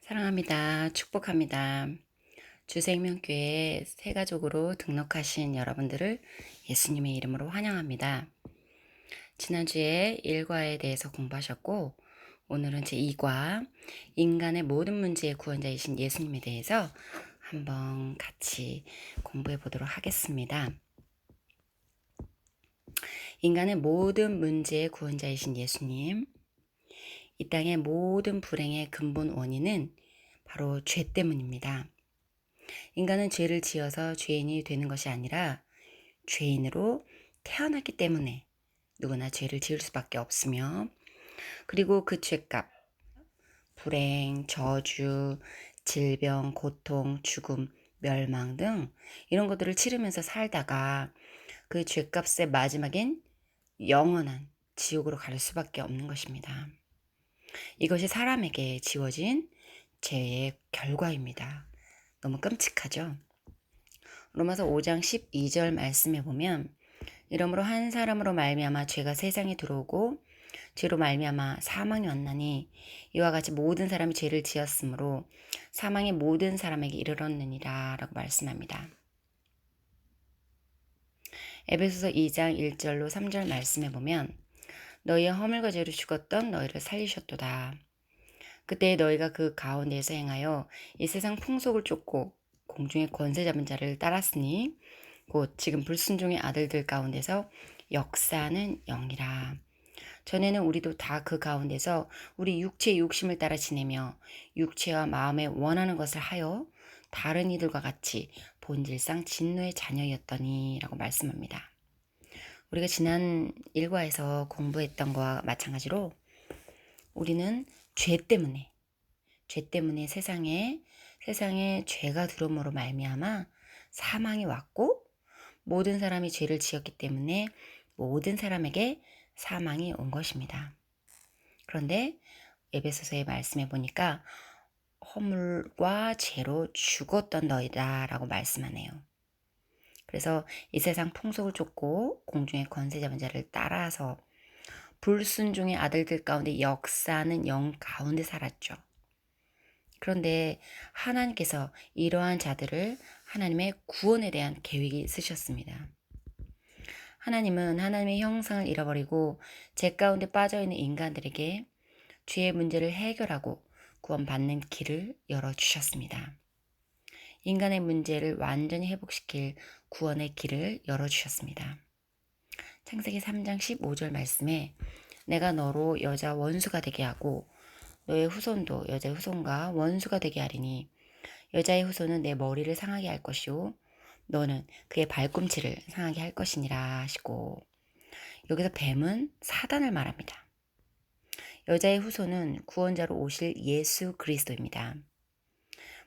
사랑합니다. 축복합니다. 주생명교회 새가족으로 등록하신 여러분들을 예수님의 이름으로 환영합니다. 지난주에 1과에 대해서 공부하셨고, 오늘은 제2과 인간의 모든 문제의 구원자이신 예수님에 대해서 한번 같이 공부해 보도록 하겠습니다. 인간의 모든 문제의 구원자이신 예수님, 이 땅의 모든 불행의 근본 원인은 바로 죄 때문입니다. 인간은 죄를 지어서 죄인이 되는 것이 아니라 죄인으로 태어났기 때문에 누구나 죄를 지을 수밖에 없으며, 그리고 그 죄값, 불행, 저주, 질병, 고통, 죽음, 멸망 등 이런 것들을 치르면서 살다가 그 죄값의 마지막엔 영원한 지옥으로 갈 수밖에 없는 것입니다. 이것이 사람에게 지워진 죄의 결과입니다. 너무 끔찍하죠? 로마서 5장 12절 말씀에 보면, 이러므로 한 사람으로 말미암아 죄가 세상에 들어오고 죄로 말미암아 사망이 왔나니 이와 같이 모든 사람이 죄를 지었으므로 사망이 모든 사람에게 이르렀느니라 라고 말씀합니다. 에베소서 2장 1절로 3절 말씀에 보면, 너희의 허물과 죄로 죽었던 너희를 살리셨도다. 그때 너희가 그 가운데에서 행하여 이 세상 풍속을 쫓고 공중의 권세 잡은 자를 따랐으니 곧 지금 불순종의 아들들 가운데서 역사하는 영이라. 전에는 우리도 다 그 가운데서 우리 육체의 욕심을 따라 지내며 육체와 마음에 원하는 것을 하여 다른 이들과 같이 본질상 진노의 자녀였더니 라고 말씀합니다. 우리가 지난 일과에서 공부했던 것과 마찬가지로 우리는 죄 때문에 세상에 죄가 들어옴으로 말미암아 사망이 왔고, 모든 사람이 죄를 지었기 때문에 모든 사람에게 사망이 온 것입니다. 그런데 에베소서의 말씀해 보니까 허물과 죄로 죽었던 너희다 라고 말씀하네요. 그래서 이 세상 풍속을 쫓고 공중의 권세 잡은 자를 따라서 불순종의 아들들 가운데 역사하는 영 가운데 살았죠. 그런데 하나님께서 이러한 자들을 하나님의 구원에 대한 계획이 있으셨습니다. 하나님은 하나님의 형상을 잃어버리고 죄 가운데 빠져있는 인간들에게 죄의 문제를 해결하고 구원받는 길을 열어주셨습니다. 인간의 문제를 완전히 회복시킬 구원의 길을 열어주셨습니다. 창세기 3장 15절 말씀에 내가 너로 여자 원수가 되게 하고 너의 후손도 여자의 후손과 원수가 되게 하리니 여자의 후손은 내 머리를 상하게 할 것이요 너는 그의 발꿈치를 상하게 할 것이니라 하시고, 여기서 뱀은 사단을 말합니다. 여자의 후손은 구원자로 오실 예수 그리스도입니다.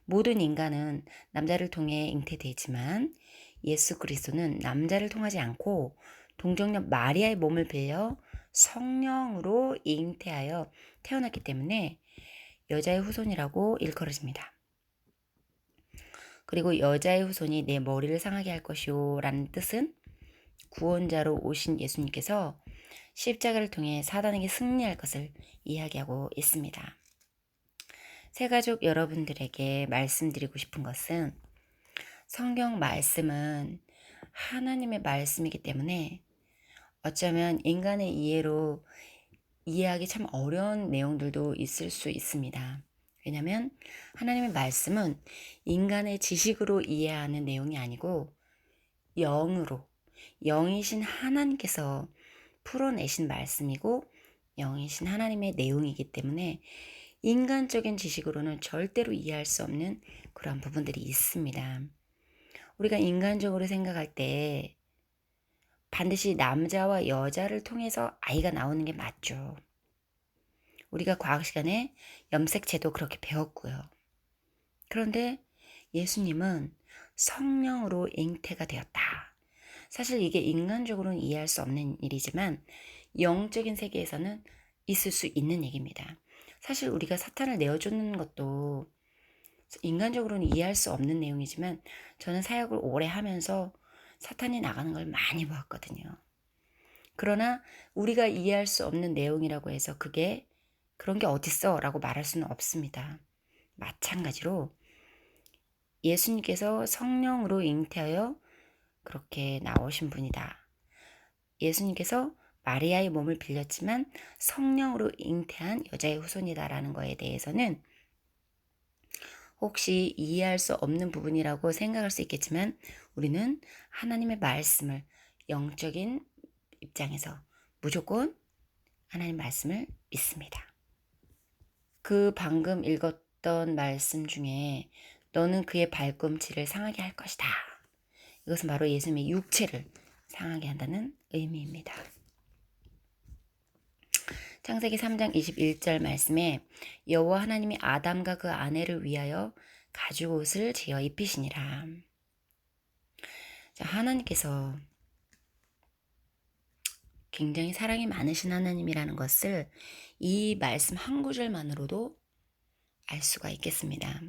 모든 인간은 남자를 통해 잉태되지만 예수 그리스도는 남자를 통하지 않고 동정녀 마리아의 몸을 빌려 성령으로 잉태하여 태어났기 때문에 여자의 후손이라고 일컬어집니다. 그리고 여자의 후손이 내 머리를 상하게 할 것이요 라는 뜻은 구원자로 오신 예수님께서 십자가를 통해 사단에게 승리할 것을 이야기하고 있습니다. 새가족 여러분들에게 말씀드리고 싶은 것은, 성경 말씀은 하나님의 말씀이기 때문에 어쩌면 인간의 이해로 이해하기 참 어려운 내용들도 있을 수 있습니다. 왜냐하면 하나님의 말씀은 인간의 지식으로 이해하는 내용이 아니고 영으로, 영이신 하나님께서 풀어내신 말씀이고 영이신 하나님의 내용이기 때문에 인간적인 지식으로는 절대로 이해할 수 없는 그런 부분들이 있습니다. 우리가 인간적으로 생각할 때 반드시 남자와 여자를 통해서 아이가 나오는 게 맞죠. 우리가 과학 시간에 염색체도 그렇게 배웠고요. 그런데 예수님은 성령으로 잉태가 되었다. 사실 이게 인간적으로는 이해할 수 없는 일이지만 영적인 세계에서는 있을 수 있는 얘기입니다. 사실 우리가 사탄을 내어주는 것도 인간적으로는 이해할 수 없는 내용이지만 저는 사역을 오래 하면서 사탄이 나가는 걸 많이 보았거든요. 그러나 우리가 이해할 수 없는 내용이라고 해서 그게 그런 게 어딨어 라고 말할 수는 없습니다. 마찬가지로 예수님께서 성령으로 잉태하여 그렇게 나오신 분이다. 예수님께서 마리아의 몸을 빌렸지만 성령으로 잉태한 여자의 후손이다라는 거에 대해서는 혹시 이해할 수 없는 부분이라고 생각할 수 있겠지만 우리는 하나님의 말씀을 영적인 입장에서 무조건 하나님 말씀을 믿습니다. 그 방금 읽었던 말씀 중에 너는 그의 발꿈치를 상하게 할 것이다. 이것은 바로 예수님의 육체를 상하게 한다는 의미입니다. 창세기 3장 21절 말씀에 여호와 하나님이 아담과 그 아내를 위하여 가죽옷을 지어 입히시니라. 자, 하나님께서 굉장히 사랑이 많으신 하나님이라는 것을 이 말씀 한 구절만으로도 알 수가 있겠습니다.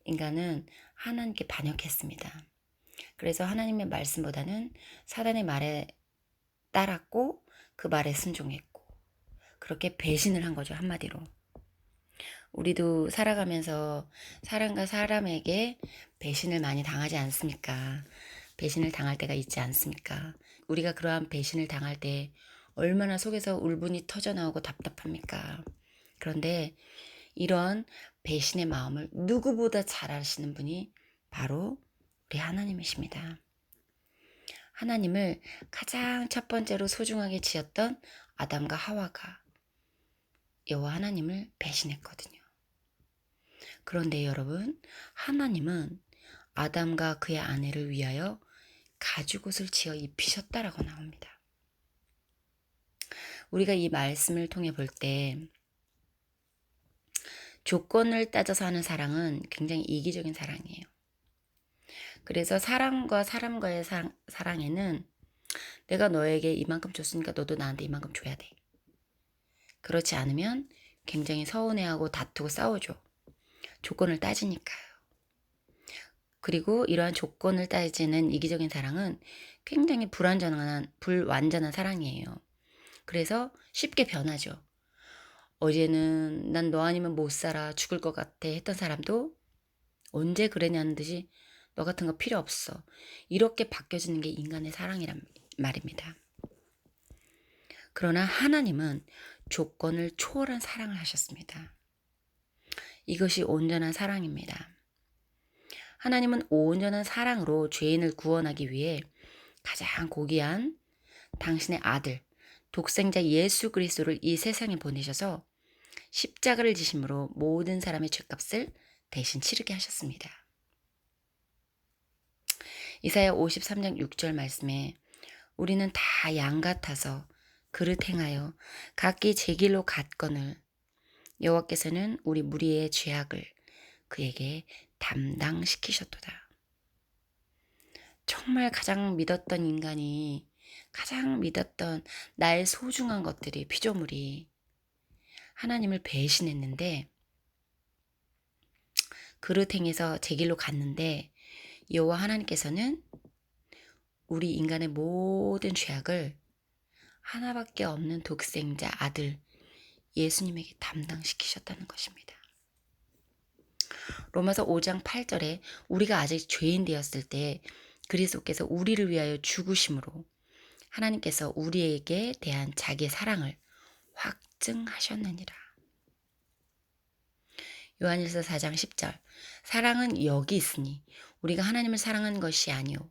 인간은 하나님께 반역했습니다. 그래서 하나님의 말씀보다는 사단의 말에 따랐고 그 말에 순종했고 그렇게 배신을 한 거죠. 한마디로. 우리도 살아가면서 사람과 사람에게 배신을 많이 당하지 않습니까? 배신을 당할 때가 있지 않습니까? 우리가 그러한 배신을 당할 때 얼마나 속에서 울분이 터져나오고 답답합니까? 그런데 이런 배신의 마음을 누구보다 잘 아시는 분이 바로 우리 하나님이십니다. 하나님을 가장 첫 번째로 소중하게 지었던 아담과 하와가 여호와 하나님을 배신했거든요. 그런데 여러분, 하나님은 아담과 그의 아내를 위하여 가죽옷을 지어 입히셨다라고 나옵니다. 우리가 이 말씀을 통해 볼 때 조건을 따져서 하는 사랑은 굉장히 이기적인 사랑이에요. 그래서 사람과 사람과의 사랑에는 내가 너에게 이만큼 줬으니까 너도 나한테 이만큼 줘야 돼. 그렇지 않으면 굉장히 서운해하고 다투고 싸우죠. 조건을 따지니까요. 그리고 이러한 조건을 따지는 이기적인 사랑은 굉장히 불완전한 사랑이에요. 그래서 쉽게 변하죠. 어제는 난 너 아니면 못 살아 죽을 것 같아 했던 사람도 언제 그랬냐는 듯이 너 같은 거 필요 없어. 이렇게 바뀌어지는 게 인간의 사랑이란 말입니다. 그러나 하나님은 조건을 초월한 사랑을 하셨습니다. 이것이 온전한 사랑입니다. 하나님은 온전한 사랑으로 죄인을 구원하기 위해 가장 고귀한 당신의 아들, 독생자 예수 그리스도를 이 세상에 보내셔서 십자가를 지심으로 모든 사람의 죄값을 대신 치르게 하셨습니다. 이사야 53장 6절 말씀에 우리는 다 양 같아서 그릇 행하여 각기 제 길로 갔거늘 여호와께서는 우리 무리의 죄악을 그에게 담당시키셨도다. 정말 가장 믿었던 인간이 가장 믿었던 나의 소중한 것들이 피조물이 하나님을 배신했는데 그릇 행해서 제 길로 갔는데 여호와 하나님께서는 우리 인간의 모든 죄악을 하나밖에 없는 독생자 아들 예수님에게 담당시키셨다는 것입니다. 로마서 5장 8절에 우리가 아직 죄인 되었을 때 그리스도께서 우리를 위하여 죽으심으로 하나님께서 우리에게 대한 자기의 사랑을 확증하셨느니라. 요한일서 4장 10절 사랑은 여기 있으니 우리가 하나님을 사랑한 것이 아니오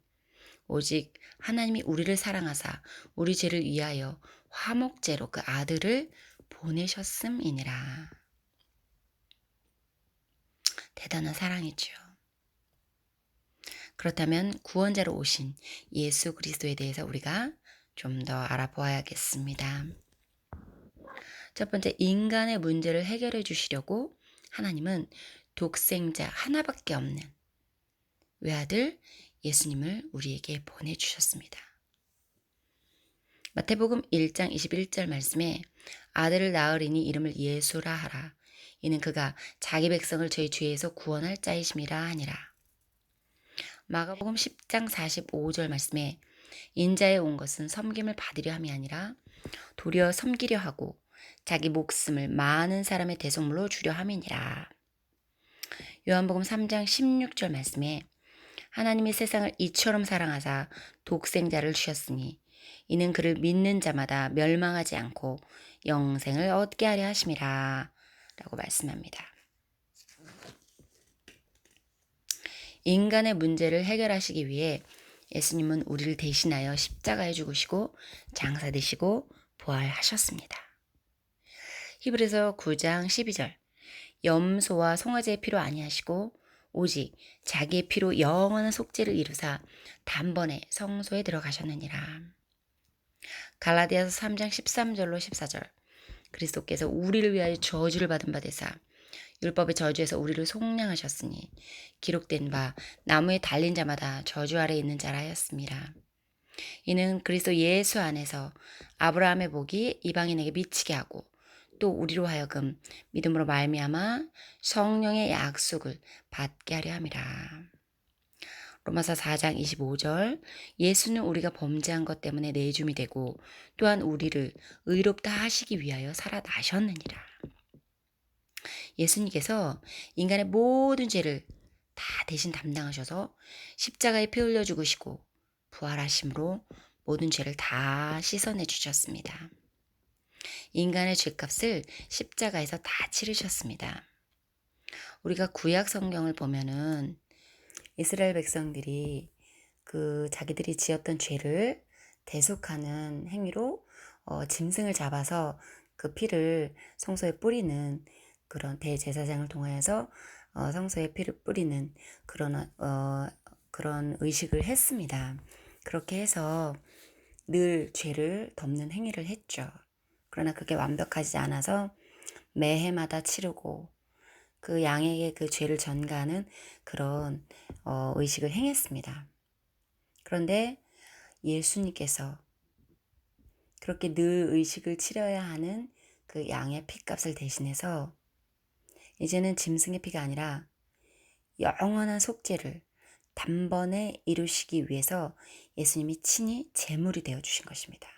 오직 하나님이 우리를 사랑하사 우리 죄를 위하여 화목제로 그 아들을 보내셨음이니라. 대단한 사랑이죠. 그렇다면 구원자로 오신 예수 그리스도에 대해서 우리가 좀 더 알아보아야겠습니다. 첫 번째, 인간의 문제를 해결해 주시려고 하나님은 독생자 하나밖에 없는 외아들 예수님을 우리에게 보내주셨습니다. 마태복음 1장 21절 말씀에 아들을 낳으리니 이름을 예수라 하라. 이는 그가 자기 백성을 저희 죄에서 구원할 자이심이라 하니라. 마가복음 10장 45절 말씀에 인자에 온 것은 섬김을 받으려 함이 아니라 도리어 섬기려 하고 자기 목숨을 많은 사람의 대속물로 주려 함이니라. 요한복음 3장 16절 말씀에 하나님이 세상을 이처럼 사랑하사 독생자를 주셨으니 이는 그를 믿는 자마다 멸망하지 않고 영생을 얻게 하려 하심이라 라고 말씀합니다. 인간의 문제를 해결하시기 위해 예수님은 우리를 대신하여 십자가에 죽으시고 장사되시고 부활하셨습니다. 히브리서 9장 12절 염소와 송아지의 피로 아니하시고 오직 자기의 피로 영원한 속죄를 이루사 단번에 성소에 들어가셨느니라. 갈라디아서 3장 13절로 14절 그리스도께서 우리를 위하여 저주를 받은 바 되사 율법의 저주에서 우리를 속량하셨으니 기록된 바 나무에 달린 자마다 저주 아래 있는 자라 하였습니다. 이는 그리스도 예수 안에서 아브라함의 복이 이방인에게 미치게 하고 또 우리로 하여금 믿음으로 말미암아 성령의 약속을 받게 하려 함이라. 로마서 4장 25절 예수는 우리가 범죄한 것 때문에 내줌이 되고 또한 우리를 의롭다 하시기 위하여 살아나셨느니라. 예수님께서 인간의 모든 죄를 다 대신 담당하셔서 십자가에 피 흘려 죽으시고 부활하심으로 모든 죄를 다 씻어내 주셨습니다. 인간의 죄값을 십자가에서 다 치르셨습니다. 우리가 구약 성경을 보면은 이스라엘 백성들이 그 자기들이 지었던 죄를 대속하는 행위로 짐승을 잡아서 그 피를 성소에 뿌리는 그런 대제사장을 통하여서 성소에 피를 뿌리는 그런 의식을 했습니다. 그렇게 해서 늘 죄를 덮는 행위를 했죠. 그러나 그게 완벽하지 않아서 매해마다 치르고 그 양에게 그 죄를 전가하는 그런 의식을 행했습니다. 그런데 예수님께서 그렇게 늘 의식을 치러야 하는 그 양의 피값을 대신해서 이제는 짐승의 피가 아니라 영원한 속죄를 단번에 이루시기 위해서 예수님이 친히 제물이 되어 주신 것입니다.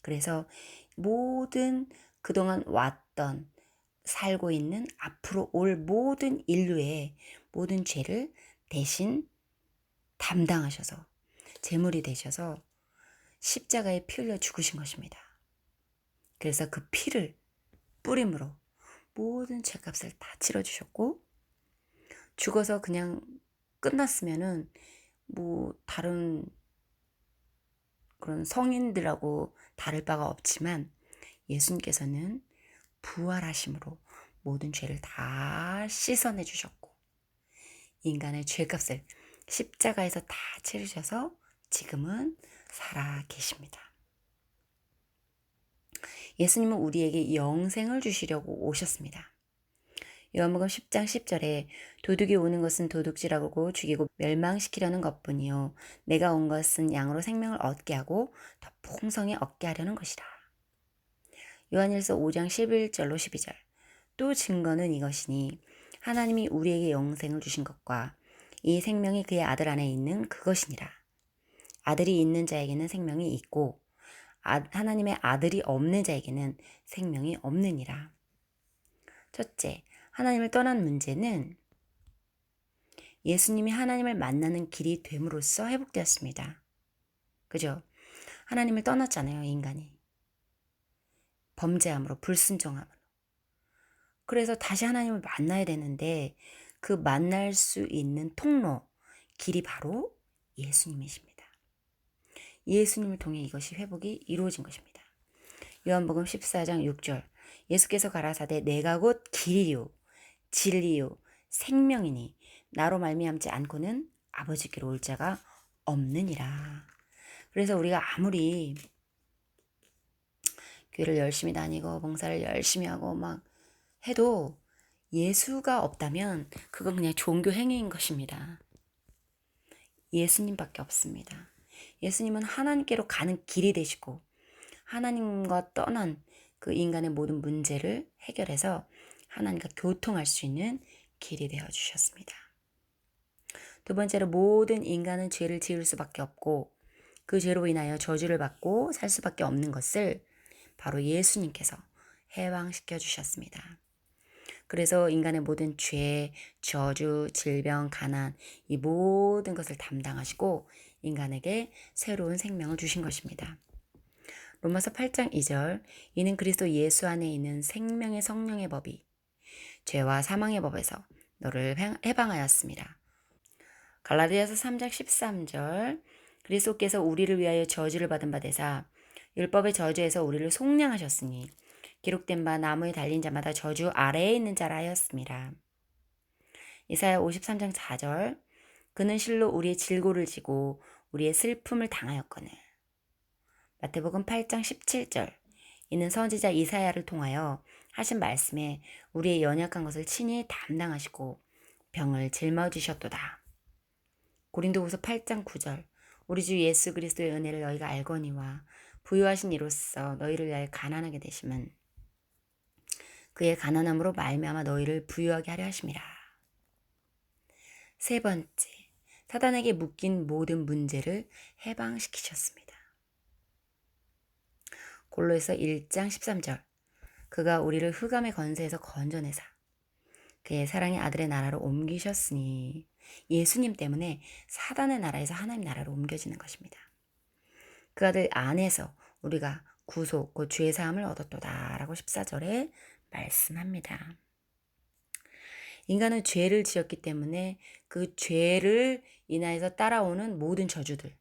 그래서 모든 그동안 왔던 살고 있는 앞으로 올 모든 인류의 모든 죄를 대신 담당하셔서 제물이 되셔서 십자가에 피 흘려 죽으신 것입니다. 그래서 그 피를 뿌림으로 모든 죄값을 다 치러주셨고 죽어서 그냥 끝났으면은 뭐 다른 그런 성인들하고 다를 바가 없지만 예수님께서는 부활하심으로 모든 죄를 다 씻어내 주셨고 인간의 죄값을 십자가에서 다 치르셔서 지금은 살아 계십니다. 예수님은 우리에게 영생을 주시려고 오셨습니다. 요한복음 10장 10절에 도둑이 오는 것은 도둑질하고 죽이고 멸망시키려는 것뿐이요 내가 온 것은 양으로 생명을 얻게 하고 더 풍성히 얻게 하려는 것이라. 요한일서 5장 11절로 12절 또 증거는 이것이니 하나님이 우리에게 영생을 주신 것과 이 생명이 그의 아들 안에 있는 그것이니라. 아들이 있는 자에게는 생명이 있고 하나님의 아들이 없는 자에게는 생명이 없느니라. 첫째, 하나님을 떠난 문제는 예수님이 하나님을 만나는 길이 됨으로써 회복되었습니다. 그죠? 하나님을 떠났잖아요, 인간이. 범죄함으로, 불순종함으로. 그래서 다시 하나님을 만나야 되는데 그 만날 수 있는 통로, 길이 바로 예수님이십니다. 예수님을 통해 이것이 회복이 이루어진 것입니다. 요한복음 14장 6절 예수께서 가라사대 내가 곧 길이요 진리요 생명이니 나로 말미암지 않고는 아버지께로 올 자가 없느니라. 그래서 우리가 아무리 교회를 열심히 다니고 봉사를 열심히 하고 막 해도 예수가 없다면 그건 그냥 종교 행위인 것입니다. 예수님밖에 없습니다. 예수님은 하나님께로 가는 길이 되시고 하나님과 떠난 그 인간의 모든 문제를 해결해서 하나님과 교통할 수 있는 길이 되어 주셨습니다. 두 번째로 모든 인간은 죄를 지을 수밖에 없고 그 죄로 인하여 저주를 받고 살 수밖에 없는 것을 바로 예수님께서 해방시켜 주셨습니다. 그래서 인간의 모든 죄, 저주, 질병, 가난 이 모든 것을 담당하시고 인간에게 새로운 생명을 주신 것입니다. 로마서 8장 2절 이는 그리스도 예수 안에 있는 생명의 성령의 법이 죄와 사망의 법에서 너를 해방하였습니다. 갈라디아서 3장 13절 그리스도께서 우리를 위하여 저주를 받은 바 되사 율법의 저주에서 우리를 속량하셨으니 기록된 바 나무에 달린 자마다 저주 아래에 있는 자라 하였습니다. 이사야 53장 4절 그는 실로 우리의 질고를 지고 우리의 슬픔을 당하였거늘. 마태복음 8장 17절 이는 선지자 이사야를 통하여 하신 말씀에 우리의 연약한 것을 친히 담당하시고 병을 짊어지셨도다. 고린도후서 8장 9절 우리 주 예수 그리스도의 은혜를 너희가 알거니와 부유하신 이로써 너희를 위하여 가난하게 되심은 그의 가난함으로 말미암아 너희를 부유하게 하려 하심이라. 세 번째, 사단에게 묶인 모든 문제를 해방시키셨습니다. 골로새서 1장 13절 그가 우리를 흑암의 건세에서 건져내사 그의 사랑의 아들의 나라로 옮기셨으니 예수님 때문에 사단의 나라에서 하나님 나라로 옮겨지는 것입니다. 그 아들 안에서 우리가 구속, 그 죄사함을 얻었도다 라고 14절에 말씀합니다. 인간은 죄를 지었기 때문에 그 죄를 인하여서 따라오는 모든 저주들,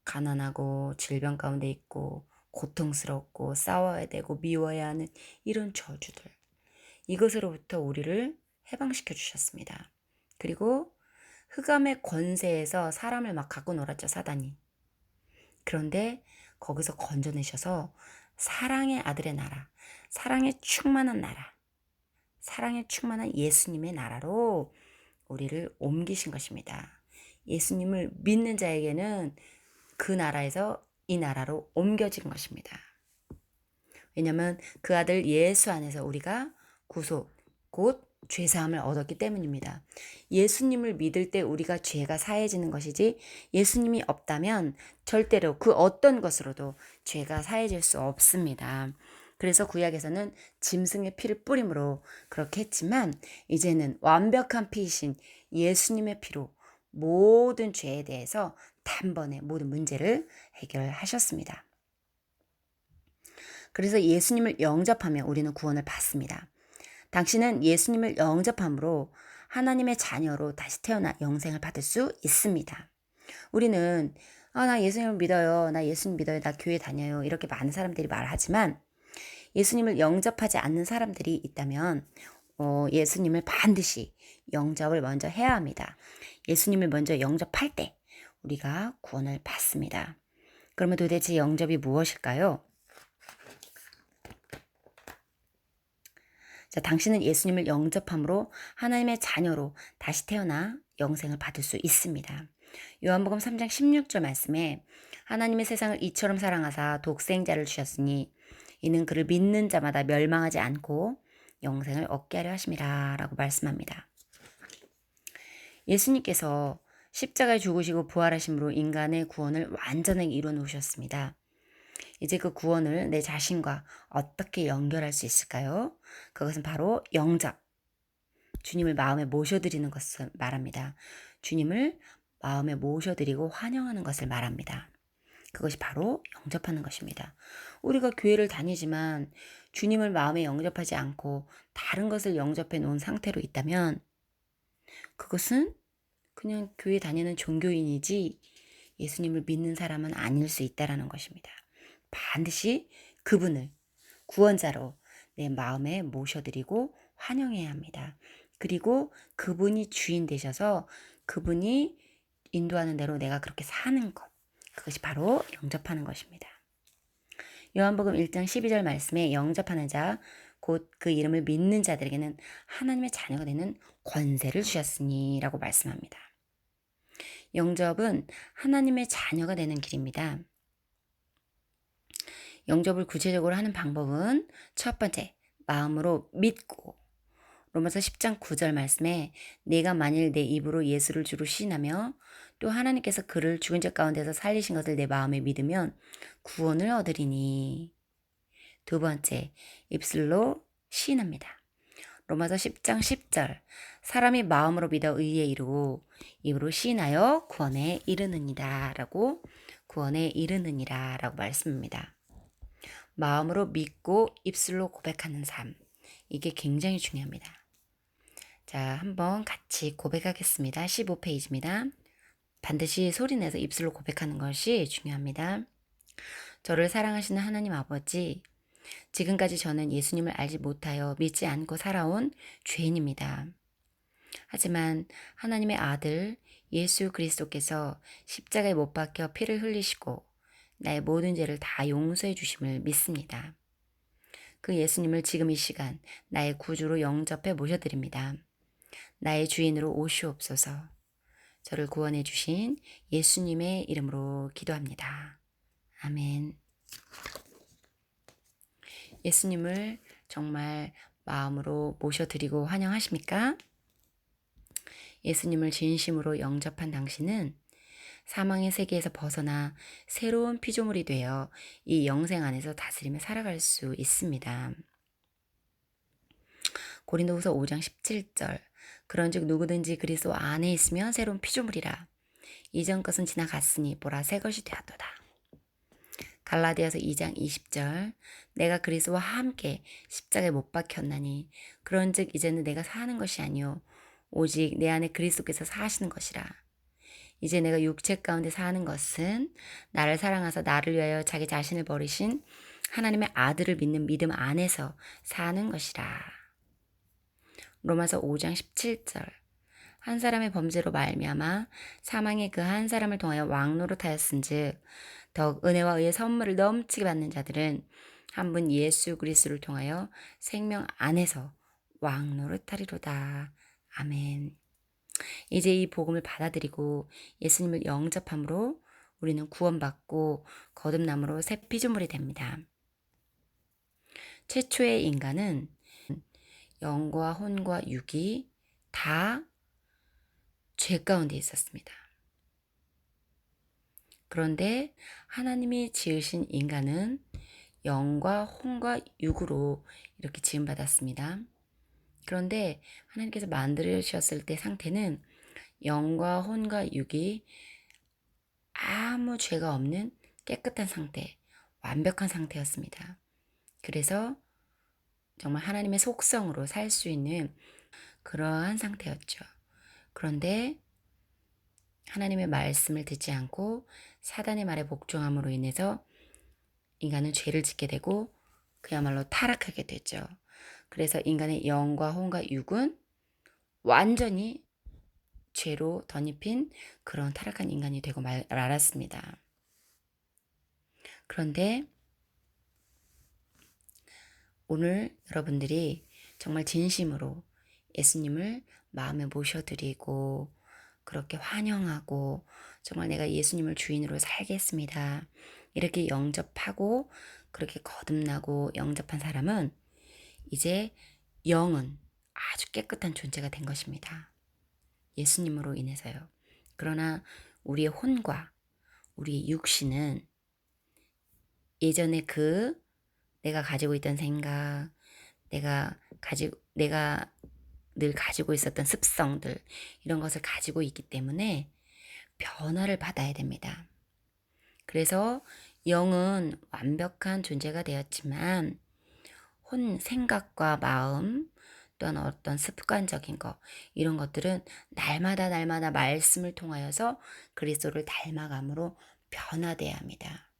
가난하고 질병 가운데 있고 고통스럽고 싸워야 되고 미워야 하는 이런 저주들, 이것으로부터 우리를 해방시켜 주셨습니다. 그리고 흑암의 권세에서 사람을 막 갖고 놀았죠, 사단이. 그런데 거기서 건져내셔서 사랑의 아들의 나라, 사랑에 충만한 나라, 사랑에 충만한 예수님의 나라로 우리를 옮기신 것입니다. 예수님을 믿는 자에게는 그 나라에서 이 나라로 옮겨진 것입니다. 왜냐하면 그 아들 예수 안에서 우리가 구속, 곧 죄사함을 얻었기 때문입니다. 예수님을 믿을 때 우리가 죄가 사해지는 것이지 예수님이 없다면 절대로 그 어떤 것으로도 죄가 사해질 수 없습니다. 그래서 구약에서는 짐승의 피를 뿌림으로 그렇게 했지만 이제는 완벽한 피이신 예수님의 피로 모든 죄에 대해서 단번에 모든 문제를 해결하셨습니다. 그래서 예수님을 영접하면 우리는 구원을 받습니다. 당신은 예수님을 영접함으로 하나님의 자녀로 다시 태어나 영생을 받을 수 있습니다. 우리는 나 예수님을 믿어요. 나 예수님 믿어요. 나 교회 다녀요. 이렇게 많은 사람들이 말하지만 예수님을 영접하지 않는 사람들이 있다면 예수님을 반드시 영접을 먼저 해야 합니다. 예수님을 먼저 영접할 때 우리가 구원을 받습니다. 그러면 도대체 영접이 무엇일까요? 자, 당신은 예수님을 영접함으로 하나님의 자녀로 다시 태어나 영생을 받을 수 있습니다. 요한복음 3장 16절 말씀에 하나님의 세상을 이처럼 사랑하사 독생자를 주셨으니 이는 그를 믿는 자마다 멸망하지 않고 영생을 얻게 하려 하심이라 라고 말씀합니다. 예수님께서 십자가에 죽으시고 부활하심으로 인간의 구원을 완전하게 이루어 놓으셨습니다. 이제 그 구원을 내 자신과 어떻게 연결할 수 있을까요? 그것은 바로 영접. 주님을 마음에 모셔드리는 것을 말합니다. 주님을 마음에 모셔드리고 환영하는 것을 말합니다. 그것이 바로 영접하는 것입니다. 우리가 교회를 다니지만 주님을 마음에 영접하지 않고 다른 것을 영접해 놓은 상태로 있다면 그것은 그냥 교회 다니는 종교인이지 예수님을 믿는 사람은 아닐 수 있다는 것입니다. 반드시 그분을 구원자로 내 마음에 모셔드리고 환영해야 합니다. 그리고 그분이 주인 되셔서 그분이 인도하는 대로 내가 그렇게 사는 것, 그것이 바로 영접하는 것입니다. 요한복음 1장 12절 말씀에 영접하는 자, 곧 그 이름을 믿는 자들에게는 하나님의 자녀가 되는 권세를 주셨으니 라고 말씀합니다. 영접은 하나님의 자녀가 되는 길입니다. 영접을 구체적으로 하는 방법은 첫 번째, 마음으로 믿고 로마서 10장 9절 말씀에 내가 만일 내 입으로 예수를 주로 시인하며 또 하나님께서 그를 죽은 자 가운데서 살리신 것을 내 마음에 믿으면 구원을 얻으리니. 두 번째, 입술로 시인합니다. 로마서 10장 10절. 사람이 마음으로 믿어 의에 이르고 입으로 시인하여 구원에 이르느니라 라고 구원에 이르느니라 라고 말씀합니다. 마음으로 믿고 입술로 고백하는 삶. 이게 굉장히 중요합니다. 자, 한번 같이 고백하겠습니다. 15페이지입니다. 반드시 소리내서 입술로 고백하는 것이 중요합니다. 저를 사랑하시는 하나님 아버지, 지금까지 저는 예수님을 알지 못하여 믿지 않고 살아온 죄인입니다. 하지만 하나님의 아들 예수 그리스도께서 십자가에 못 박혀 피를 흘리시고 나의 모든 죄를 다 용서해 주심을 믿습니다. 그 예수님을 지금 이 시간 나의 구주로 영접해 모셔드립니다. 나의 주인으로 오시옵소서. 저를 구원해 주신 예수님의 이름으로 기도합니다. 아멘. 예수님을 정말 마음으로 모셔드리고 환영하십니까? 예수님을 진심으로 영접한 당신은 사망의 세계에서 벗어나 새로운 피조물이 되어 이 영생 안에서 다스리며 살아갈 수 있습니다. 고린도후서 5장 17절. 그런즉 누구든지 그리스도 안에 있으면 새로운 피조물이라. 이전 것은 지나갔으니 보라 새 것이 되었도다. 갈라디아서 2장 20절. 내가 그리스도와 함께 십자가에 못 박혔나니 그런즉 이제는 내가 사는 것이 아니요 오직 내 안에 그리스도께서 사시는 것이라. 이제 내가 육체 가운데 사는 것은 나를 사랑하사 나를 위하여 자기 자신을 버리신 하나님의 아들을 믿는 믿음 안에서 사는 것이라. 로마서 5장 17절. 한 사람의 범죄로 말미암아 사망의 그 한 사람을 통하여 왕노릇하였은즉 더욱 은혜와 의의 선물을 넘치게 받는 자들은 한 분 예수 그리스도를 통하여 생명 안에서 왕노릇하리로다. 아멘. 이제 이 복음을 받아들이고 예수님을 영접함으로 우리는 구원받고 거듭남으로 새 피조물이 됩니다. 최초의 인간은 영과 혼과 육이 다 죄 가운데 있었습니다. 그런데 하나님이 지으신 인간은 영과 혼과 육으로 이렇게 지음받았습니다. 그런데 하나님께서 만드셨을 때 상태는 영과 혼과 육이 아무 죄가 없는 깨끗한 상태, 완벽한 상태였습니다. 그래서 정말 하나님의 속성으로 살 수 있는 그러한 상태였죠. 그런데 하나님의 말씀을 듣지 않고 사단의 말에 복종함으로 인해서 인간은 죄를 짓게 되고 그야말로 타락하게 되죠. 그래서 인간의 영과 혼과 육은 완전히 죄로 덧입힌 그런 타락한 인간이 되고 말았습니다. 그런데 오늘 여러분들이 정말 진심으로 예수님을 마음에 모셔드리고 그렇게 환영하고 정말 내가 예수님을 주인으로 살겠습니다. 이렇게 영접하고 그렇게 거듭나고 영접한 사람은 이제 영은 아주 깨끗한 존재가 된 것입니다. 예수님으로 인해서요. 그러나 우리의 혼과 우리의 육신은 예전에 내가 가지고 있던 생각, 내가 늘 가지고 있었던 습성들, 이런 것을 가지고 있기 때문에 변화를 받아야 됩니다. 그래서 영은 완벽한 존재가 되었지만 생각과 마음, 또한 어떤 습관적인 거, 이런 것들은 날마다 말씀을 통하여서 그리스도를 닮아감으로 변화돼야 합니다.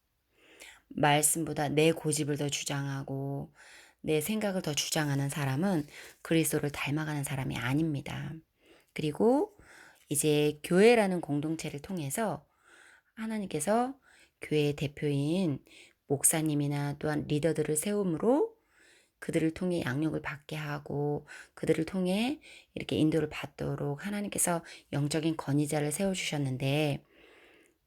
말씀보다 내 고집을 더 주장하고 내 생각을 더 주장하는 사람은 그리스도를 닮아가는 사람이 아닙니다. 그리고 이제 교회라는 공동체를 통해서 하나님께서 교회의 대표인 목사님이나 또한 리더들을 세움으로 그들을 통해 양육을 받게 하고 그들을 통해 이렇게 인도를 받도록 하나님께서 영적인 권위자를 세워주셨는데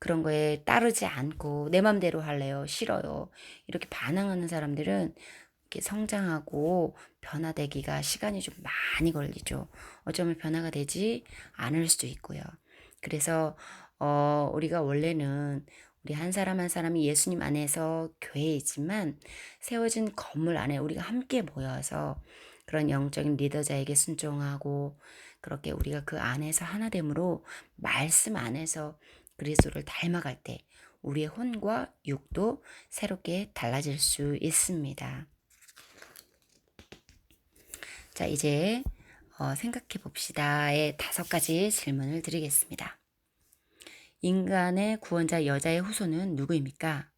그런 거에 따르지 않고 내 맘대로 할래요, 싫어요, 이렇게 반항하는 사람들은 이렇게 성장하고 변화되기가 시간이 좀 많이 걸리죠. 어쩌면 변화가 되지 않을 수도 있고요. 그래서 우리가 원래는 우리 한 사람 한 사람이 예수님 안에서 교회이지만 세워진 건물 안에 우리가 함께 모여서 그런 영적인 리더자에게 순종하고 그렇게 우리가 그 안에서 하나됨으로 말씀 안에서 그리스도를 닮아갈 때 우리의 혼과 육도 새롭게 달라질 수 있습니다. 자, 이제 생각해 봅시다의 5가지 질문을 드리겠습니다. 인간의 구원자 여자의 후손은 누구입니까?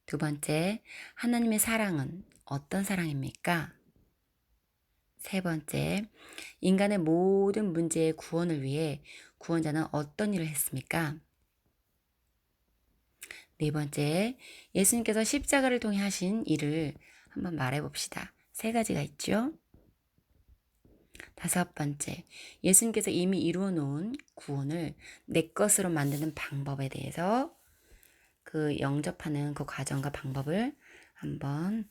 두 번째, 하나님의 사랑은 어떤 사랑입니까? 세 번째, 인간의 모든 문제의 구원을 위해 구원자는 어떤 일을 했습니까? 네 번째, 예수님께서 십자가를 통해 하신 일을 한번 말해 봅시다. 3가지가 있죠. 5번째, 예수님께서 이미 이루어 놓은 구원을 내 것으로 만드는 방법에 대해서 그 영접하는 그 과정과 방법을 한번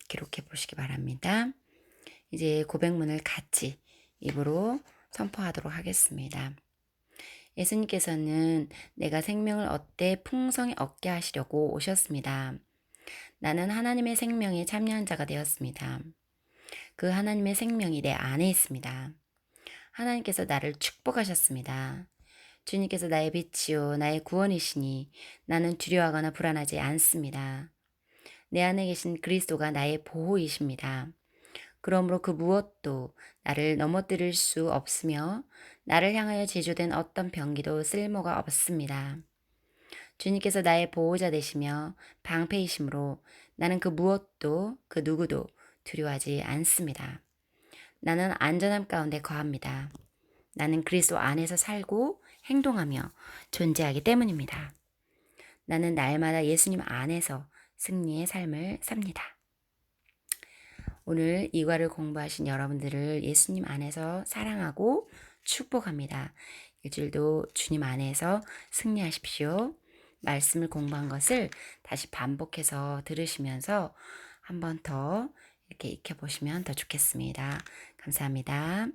기록해 보시기 바랍니다. 이제 고백문을 같이 입으로 선포하도록 하겠습니다. 예수님께서는 내가 생명을 얻되 풍성히 얻게 하시려고 오셨습니다. 나는 하나님의 생명에 참여한 자가 되었습니다. 그 하나님의 생명이 내 안에 있습니다. 하나님께서 나를 축복하셨습니다. 주님께서 나의 빛이요 나의 구원이시니 나는 두려워하거나 불안하지 않습니다. 내 안에 계신 그리스도가 나의 보호이십니다. 그러므로 그 무엇도 나를 넘어뜨릴 수 없으며 나를 향하여 제조된 어떤 병기도 쓸모가 없습니다. 주님께서 나의 보호자 되시며 방패이시므로 나는 그 무엇도 그 누구도 두려워하지 않습니다. 나는 안전함 가운데 거합니다. 나는 그리스도 안에서 살고 행동하며 존재하기 때문입니다. 나는 날마다 예수님 안에서 승리의 삶을 삽니다. 오늘 이과를 공부하신 여러분들을 예수님 안에서 사랑하고 축복합니다. 일주일도 주님 안에서 승리하십시오. 말씀을 공부한 것을 다시 반복해서 들으시면서 한 번 더 이렇게 익혀보시면 더 좋겠습니다. 감사합니다.